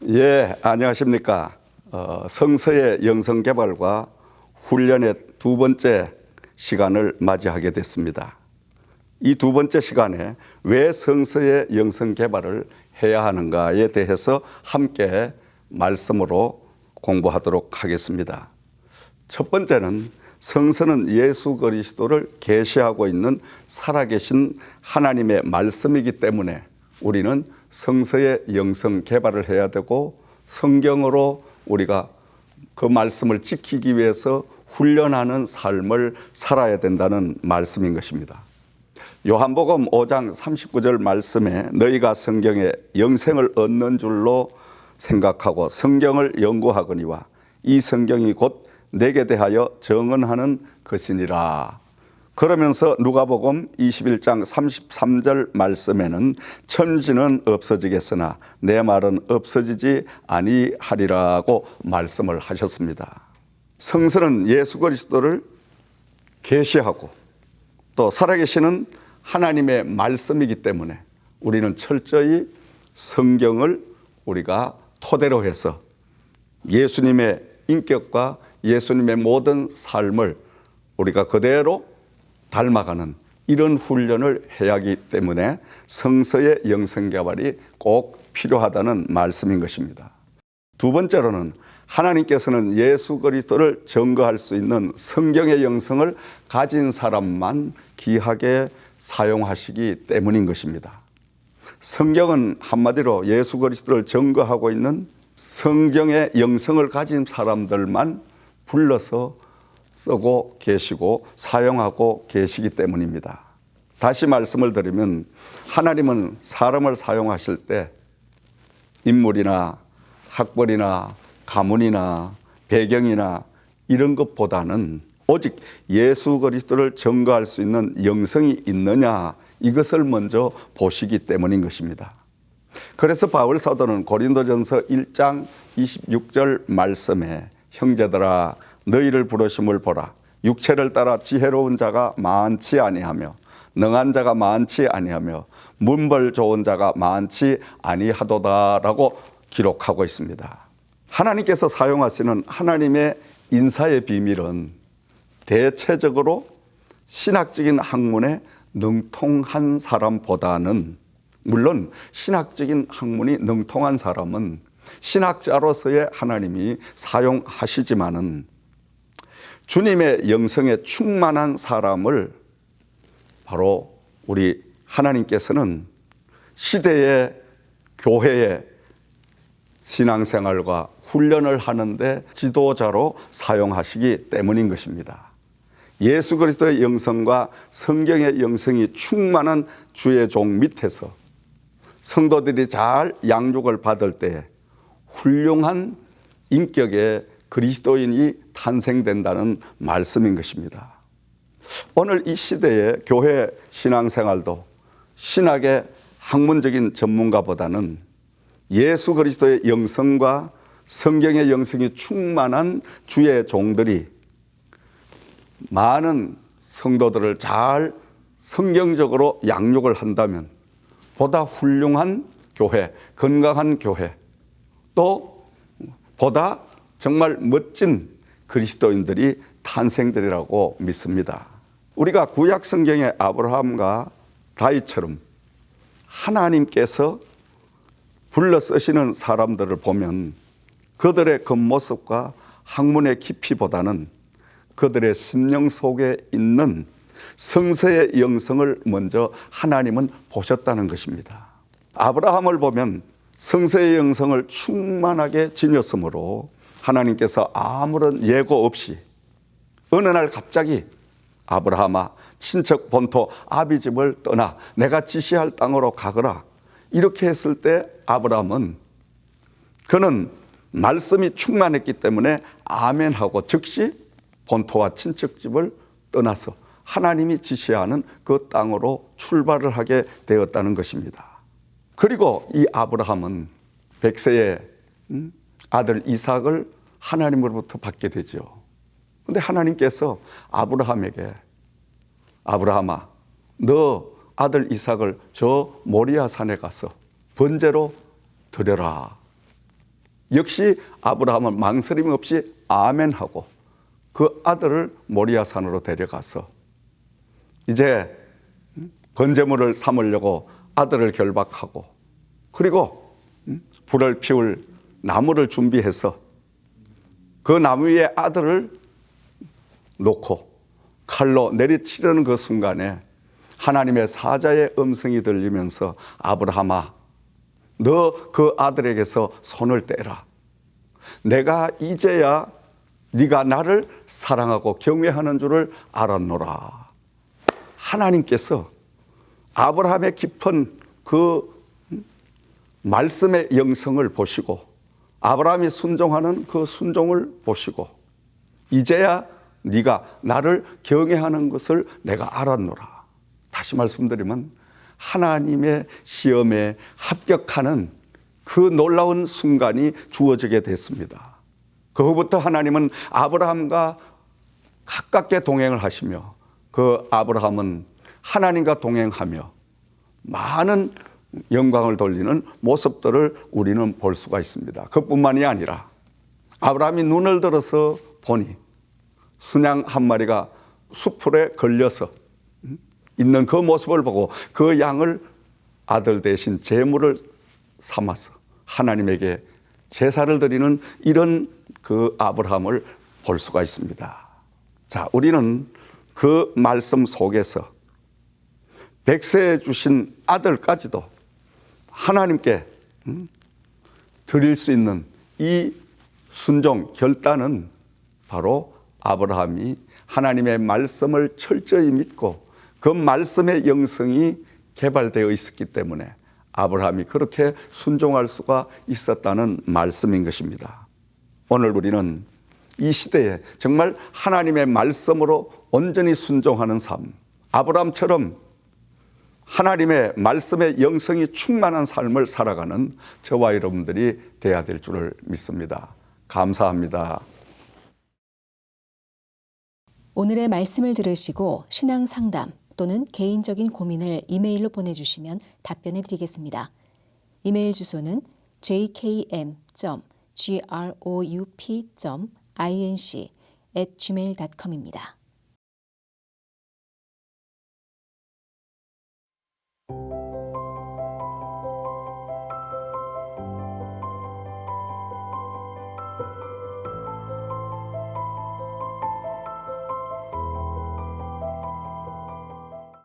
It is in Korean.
예, 안녕하십니까. 성서의 영성개발과 훈련의 두 번째 시간을 맞이하게 됐습니다. 이 두 번째 시간에 왜 성서의 영성개발을 해야 하는가에 대해서 함께 말씀으로 공부하도록 하겠습니다. 첫 번째는 성서는 예수 그리스도를 계시하고 있는 살아계신 하나님의 말씀이기 때문에 우리는 성서의 영성 개발을 해야 되고 성경으로 우리가 그 말씀을 지키기 위해서 훈련하는 삶을 살아야 된다는 말씀인 것입니다. 요한복음 5장 39절 말씀에 너희가 성경에 영생을 얻는 줄로 생각하고 성경을 연구하거니와 이 성경이 곧 내게 대하여 정언하는 것이니라. 그러면서 누가복음 21장 33절 말씀에는 천지는 없어지겠으나 내 말은 없어지지 아니하리라고 말씀을 하셨습니다. 성서는 예수 그리스도를 계시하고 또 살아계시는 하나님의 말씀이기 때문에 우리는 철저히 성경을 우리가 토대로 해서 예수님의 인격과 예수님의 모든 삶을 우리가 그대로 닮아가는 이런 훈련을 해야 하기 때문에 성서의 영성개발이 꼭 필요하다는 말씀인 것입니다. 두 번째로는 하나님께서는 예수 그리스도를 증거할 수 있는 성경의 영성을 가진 사람만 귀하게 사용하시기 때문인 것입니다. 성경은 한마디로 예수 그리스도를 증거하고 있는 성경의 영성을 가진 사람들만 불러서 쓰고 계시고 사용하고 계시기 때문입니다. 다시 말씀을 드리면 하나님은 사람을 사용하실 때 인물이나 학벌이나 가문이나 배경이나 이런 것보다는 오직 예수 그리스도를 증거할 수 있는 영성이 있느냐 이것을 먼저 보시기 때문인 것입니다. 그래서 바울 사도는 고린도전서 1장 26절 말씀에 형제들아 너희를 부르심을 보라. 육체를 따라 지혜로운 자가 많지 아니하며 능한 자가 많지 아니하며 문벌 좋은 자가 많지 아니하도다라고 기록하고 있습니다. 하나님께서 사용하시는 하나님의 인사의 비밀은 대체적으로 신학적인 학문에 능통한 사람보다는, 물론 신학적인 학문이 능통한 사람은 신학자로서의 하나님이 사용하시지만은 주님의 영성에 충만한 사람을 바로 우리 하나님께서는 시대의 교회의 신앙생활과 훈련을 하는데 지도자로 사용하시기 때문인 것입니다. 예수 그리스도의 영성과 성경의 영성이 충만한 주의 종 밑에서 성도들이 잘 양육을 받을 때 훌륭한 인격의 그리스도인이 탄생된다는 말씀인 것입니다. 오늘 이 시대의 교회 신앙생활도 신학의 학문적인 전문가보다는 예수 그리스도의 영성과 성경의 영성이 충만한 주의 종들이 많은 성도들을 잘 성경적으로 양육을 한다면 보다 훌륭한 교회, 건강한 교회, 또 보다 정말 멋진 그리스도인들이 탄생되리라고 믿습니다. 우리가 구약 성경의 아브라함과 다윗처럼 하나님께서 불러 쓰시는 사람들을 보면 그들의 겉모습과 학문의 깊이보다는 그들의 심령 속에 있는 성서의 영성을 먼저 하나님은 보셨다는 것입니다. 아브라함을 보면 성서의 영성을 충만하게 지녔으므로 하나님께서 아무런 예고 없이 어느 날 갑자기 아브라함아 친척 본토 아비 집을 떠나 내가 지시할 땅으로 가거라 이렇게 했을 때 아브라함은 그는 말씀이 충만했기 때문에 아멘하고 즉시 본토와 친척집을 떠나서 하나님이 지시하는 그 땅으로 출발을 하게 되었다는 것입니다. 그리고 이 아브라함은 백세의 아들 이삭을 하나님으로부터 받게 되죠. 그런데 하나님께서 아브라함에게 아브라함아 너 아들 이삭을 저 모리아 산에 가서 번제로 드려라. 역시 아브라함은 망설임 없이 아멘하고 그 아들을 모리아산으로 데려가서 이제 번제물을 삼으려고 아들을 결박하고 그리고 불을 피울 나무를 준비해서 그 나무 위에 아들을 놓고 칼로 내리치려는 그 순간에 하나님의 사자의 음성이 들리면서 아브라함아, 너 그 아들에게서 손을 떼라. 내가 이제야 네가 나를 사랑하고 경외하는 줄을 알았노라. 하나님께서 아브라함의 깊은 그 말씀의 영성을 보시고 아브라함이 순종하는 그 순종을 보시고 이제야 네가 나를 경외하는 것을 내가 알았노라. 다시 말씀드리면 하나님의 시험에 합격하는 그 놀라운 순간이 주어지게 됐습니다. 그 후부터 하나님은 아브라함과 가깝게 동행을 하시며 그 아브라함은 하나님과 동행하며 많은 영광을 돌리는 모습들을 우리는 볼 수가 있습니다. 그뿐만이 아니라 아브라함이 눈을 들어서 보니 순양 한 마리가 수풀에 걸려서 있는 그 모습을 보고 그 양을 아들 대신 제물을 삼아서 하나님에게 제사를 드리는 이런 그 아브라함을 볼 수가 있습니다. 자, 우리는 그 말씀 속에서 백세에 주신 아들까지도 하나님께 드릴 수 있는 이 순종, 결단은 바로 아브라함이 하나님의 말씀을 철저히 믿고 그 말씀의 영성이 개발되어 있었기 때문에 아브라함이 그렇게 순종할 수가 있었다는 말씀인 것입니다. 오늘 우리는 이 시대에 정말 하나님의 말씀으로 온전히 순종하는 삶, 아브라함처럼 하나님의 말씀의 영성이 충만한 삶을 살아가는 저와 여러분들이 되어야 될 줄을 믿습니다. 감사합니다. 오늘의 말씀을 들으시고 신앙 상담 또는 개인적인 고민을 이메일로 보내주시면 답변해 드리겠습니다. 이메일 주소는 jkm.group.inc@gmail.com입니다.